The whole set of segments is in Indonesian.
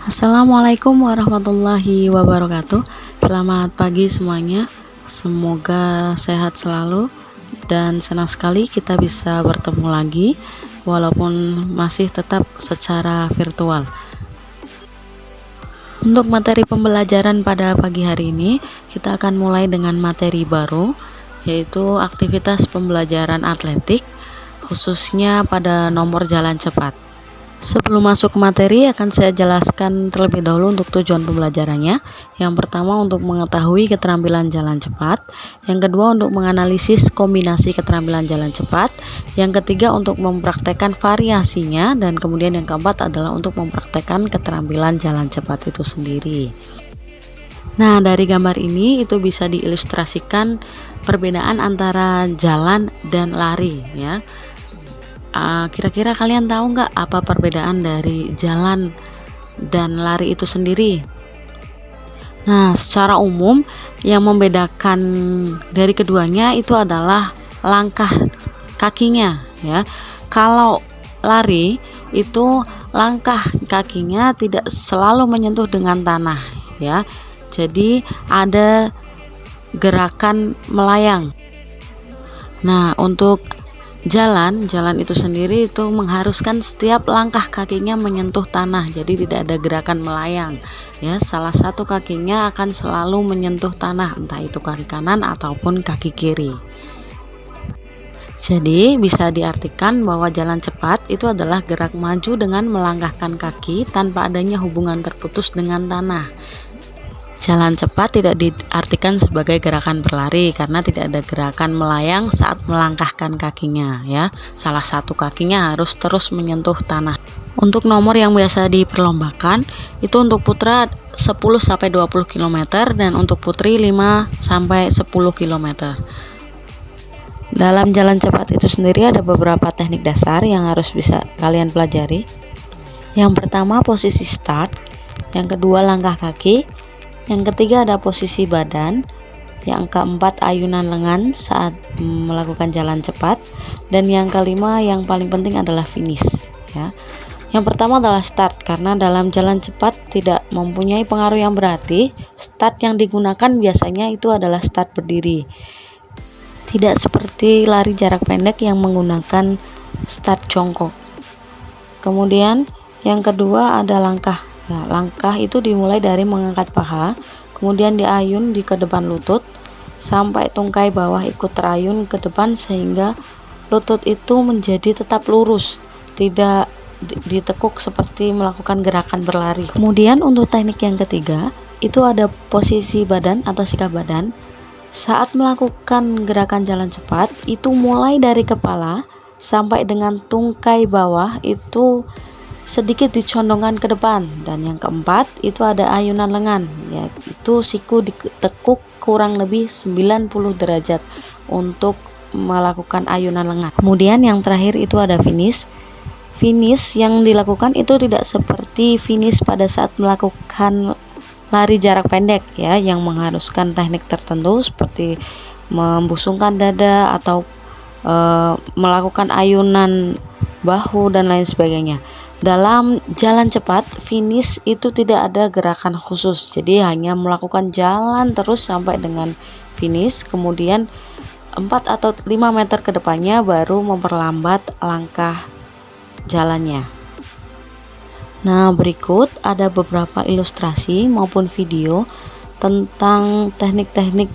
Assalamualaikum warahmatullahi wabarakatuh. Selamat pagi semuanya. Semoga sehat selalu dan senang sekali kita bisa bertemu lagi walaupun masih tetap secara virtual. Untuk materi pembelajaran pada pagi hari ini, kita akan mulai dengan materi baru, yaitu aktivitas pembelajaran atletik, khususnya pada nomor jalan cepat. Sebelum masuk ke materi, akan saya jelaskan terlebih dahulu untuk tujuan pembelajarannya. Yang pertama untuk mengetahui keterampilan jalan cepat, yang kedua untuk menganalisis kombinasi keterampilan jalan cepat, yang ketiga untuk mempraktekkan variasinya, dan kemudian yang keempat adalah untuk mempraktekkan keterampilan jalan cepat itu sendiri. Nah, dari gambar ini itu bisa diilustrasikan perbedaan antara jalan dan lari ya. Kira-kira kalian tahu nggak apa perbedaan dari jalan dan lari itu sendiri? Nah, secara umum yang membedakan dari keduanya itu adalah langkah kakinya ya. Kalau lari itu langkah kakinya tidak selalu menyentuh dengan tanah ya. Jadi ada gerakan melayang. Nah, untuk jalan itu sendiri itu mengharuskan setiap langkah kakinya menyentuh tanah, jadi tidak ada gerakan melayang ya. Salah satu kakinya akan selalu menyentuh tanah, entah itu kaki kanan ataupun kaki kiri. Jadi bisa diartikan bahwa jalan cepat itu adalah gerak maju dengan melangkahkan kaki tanpa adanya hubungan terputus dengan tanah. Jalan cepat tidak diartikan sebagai gerakan berlari karena tidak ada gerakan melayang saat melangkahkan kakinya ya. Salah satu kakinya harus terus menyentuh tanah. Untuk nomor yang biasa diperlombakan itu untuk putra 10-20 km dan untuk putri 5-10 km. Dalam jalan cepat itu sendiri ada beberapa teknik dasar yang harus bisa kalian pelajari. Yang pertama posisi start, yang kedua langkah kaki, yang ketiga ada posisi badan, yang keempat ayunan lengan saat melakukan jalan cepat, dan yang kelima yang paling penting adalah finish ya. Yang pertama adalah start, karena dalam jalan cepat tidak mempunyai pengaruh yang berarti. Start yang digunakan biasanya itu adalah start berdiri, tidak seperti lari jarak pendek yang menggunakan start jongkok. Kemudian yang kedua ada langkah. Nah, langkah itu dimulai dari mengangkat paha, kemudian diayun ke depan lutut sampai tungkai bawah ikut terayun ke depan sehingga lutut itu menjadi tetap lurus, tidak ditekuk seperti melakukan gerakan berlari. Kemudian untuk teknik yang ketiga itu ada posisi badan atau sikap badan. Saat melakukan gerakan jalan cepat itu mulai dari kepala sampai dengan tungkai bawah itu sedikit dicondongkan ke depan, dan yang keempat itu ada ayunan lengan, yaitu siku ditekuk kurang lebih 90 derajat untuk melakukan ayunan lengan. Kemudian yang terakhir itu ada finish. Finish yang dilakukan itu tidak seperti finish pada saat melakukan lari jarak pendek ya, yang mengharuskan teknik tertentu seperti membusungkan dada atau melakukan ayunan bahu dan lain sebagainya. Dalam jalan cepat, finish itu tidak ada gerakan khusus, jadi hanya melakukan jalan terus sampai dengan finish, kemudian 4 atau 5 meter ke depannya baru memperlambat langkah jalannya. Nah, berikut ada beberapa ilustrasi maupun video tentang teknik-teknik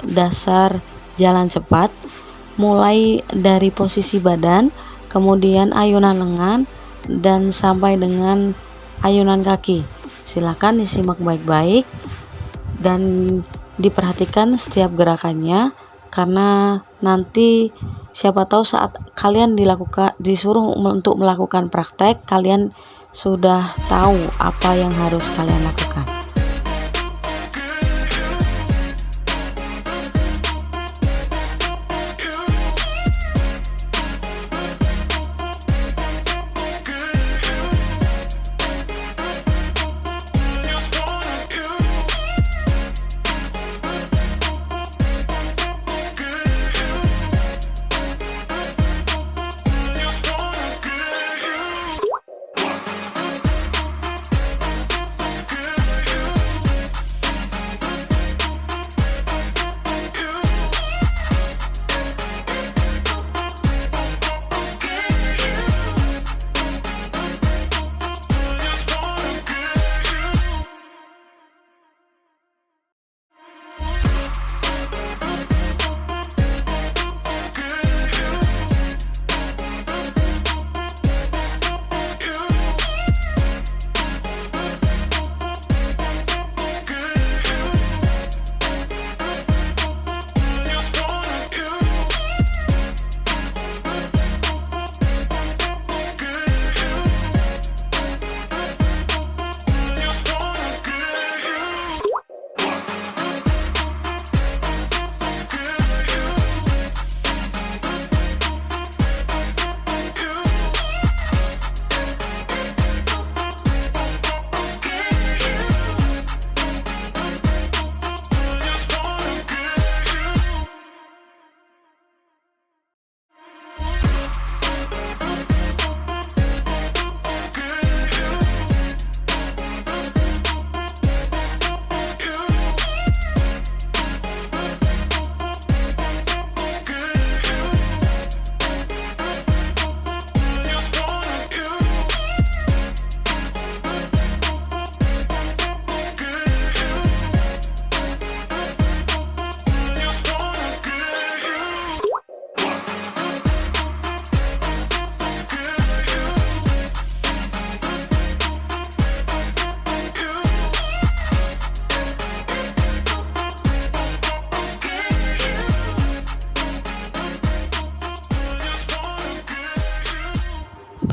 dasar jalan cepat, mulai dari posisi badan, kemudian ayunan lengan, dan sampai dengan ayunan kaki. Silakan disimak baik-baik dan diperhatikan setiap gerakannya, karena nanti siapa tahu saat kalian disuruh untuk melakukan praktek, kalian sudah tahu apa yang harus kalian lakukan.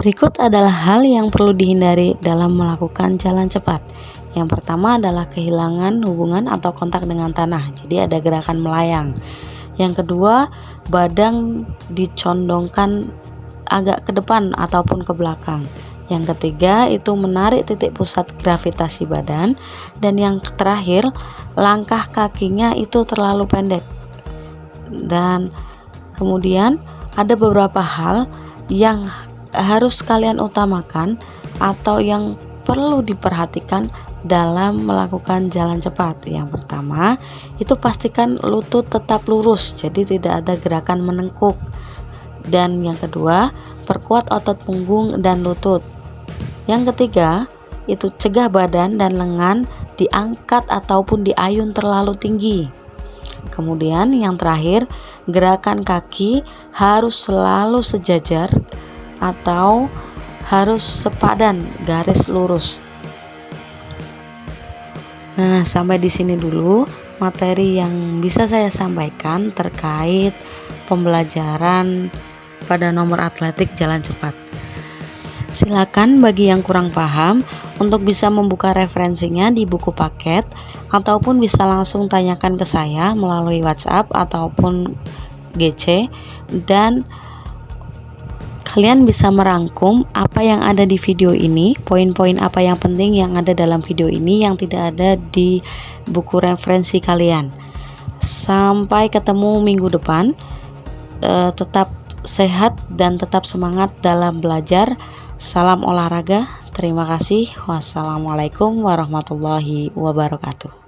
Berikut adalah hal yang perlu dihindari dalam melakukan jalan cepat. Yang pertama adalah kehilangan hubungan atau kontak dengan tanah, jadi ada gerakan melayang. Yang kedua, badan dicondongkan agak ke depan ataupun ke belakang. Yang ketiga itu menarik titik pusat gravitasi badan. Dan yang terakhir, langkah kakinya itu terlalu pendek. Dan kemudian ada beberapa hal yang harus kalian utamakan atau yang perlu diperhatikan dalam melakukan jalan cepat. Yang pertama, itu pastikan lutut tetap lurus, jadi tidak ada gerakan menengkuk. Dan yang kedua, perkuat otot punggung dan lutut. Yang ketiga, itu cegah badan dan lengan diangkat ataupun diayun terlalu tinggi. Kemudian yang terakhir, gerakan kaki harus selalu sejajar atau harus sepadan, garis lurus. Nah, sampai di sini dulu materi yang bisa saya sampaikan terkait pembelajaran pada nomor atletik jalan cepat. Silakan bagi yang kurang paham untuk bisa membuka referensinya di buku paket ataupun bisa langsung tanyakan ke saya melalui WhatsApp ataupun GC, dan kalian bisa merangkum apa yang ada di video ini, poin-poin apa yang penting yang ada dalam video ini yang tidak ada di buku referensi kalian. Sampai ketemu minggu depan, tetap sehat dan tetap semangat dalam belajar. Salam olahraga, terima kasih. Wassalamualaikum warahmatullahi wabarakatuh.